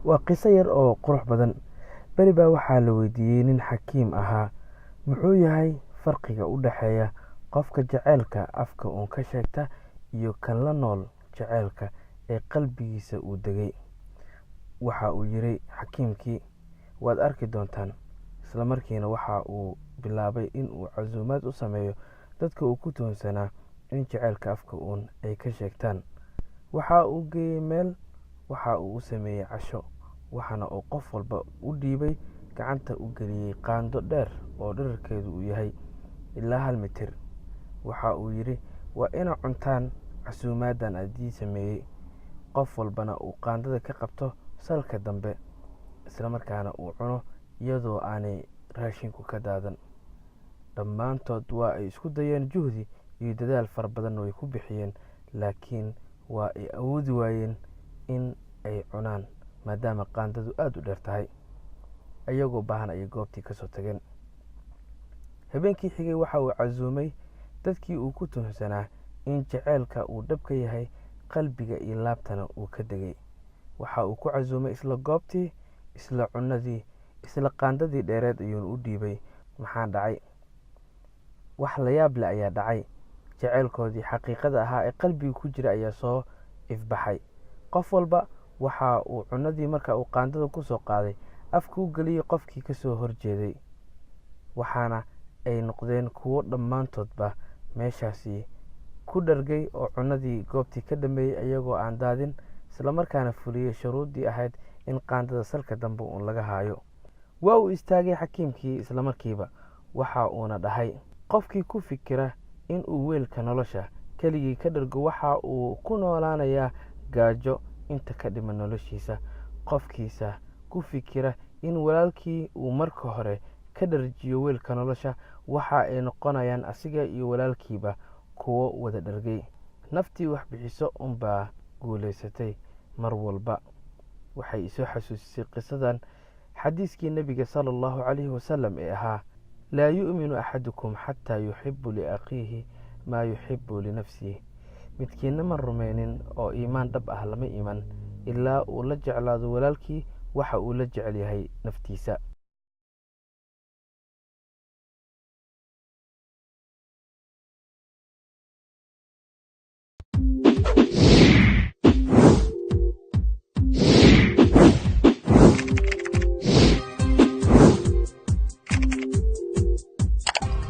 waa qiso yar oo qurux badan. Beri baa waxaa la weydiiyey nin xakiim ahaa, muxuu yahay farqiga u dhexeeya qofka jaceylka afka uun ka sheegta iyo kan la nool jaceylka ee qalbigiisa uu degay. Waxa uu yidhi xakiimkii, waad arki doontaan. Isla markiina waxa uu bilaabay in uu casuumaad u sameeyo dadka uu ku tuhunsanaa in jaceylka afka uun ay ka sheegtaan. Waxa uu geeyey meel, waxa uu u sameeyey casho, waxaana uu qof walba u dhiibay, gacanta u geliyey qaando dheer oo dhererkeedu uu yahay ilaa 1 mitir. Waxa uu yidhi, waa ina cuntaan casuumaadan adii sameeyey. Qof walbana uu qaandada ka qabto salka dambe, isla markaana uu cuno iyadoo aanay raashinku ka daadan. Dhammaantood waa ay isku dayeen, juhdi iyo dadaal fara badan way ku bixiyeen, laakiin waa ay awoodi waayeen in ay cunaan maadaama qaandadu aad u dheer tahay. Ayagoo baahan ayay goobtii ka soo tageen. Habeenkii xigay waxa uu casuumay dadkii uu ku tuhunsanaa in jaceylka uu dhab ka yahay, qalbiga iyo laabtana uu ka degay. Waxa uu ku casuumay isla goobtii, isla cunadii, isla qaandadii dheereed ayuuna u dhiibay. Maxaa dhacay? Wax la yaab leh ayaa dhacay. Jaceylkoodii xaqiiqada ahaa ee qalbiga ku jira ayaa soo ifbaxay. Qof walba waxa uu cunadii marka uu qaandada ku soo qaaday afka u geliyey qofkii ka soo horjeeday, waxaana ay noqdeen kuwo dhammaantoodba meeshaasi ku dhargay oo cunadii goobtii ka dhameeyey iyagoo aan daadin, isla markaana fuliyey shuruuddii ahayd in qaandada salka dambe uun laga haayo. Waa uu istaagay xakiimkii isla markiiba, waxa uuna dhahay, qofkii ku fikira in uu weelka nolosha keligii ka dhargo waxa uu ku noolaanayaa gaajo inta ka dhiman noloshiisa. Qofkiisa ku fikira in walaalkii uu marka hore ka dharjiyo weelka nolosha, waxa ay noqonayaan asiga iyo walaalkiiba kuwo wada dhargay. Naftii wax bixiso unbaa guulaysatay mar walba. Waxay isoo xasuusisay qisadan xadiiskii Nabiga sallallahu calayhi wasallam ee ahaa, laa yu'minu axadukum xataa yuxibu liakhiihi maa yuxibu linafsihi. Midkiina ma rumaynin oo iimaan dhab ah lama iman ilaa uu la jeclaado walaalkii waxa uu la jecel yahay naftiisa.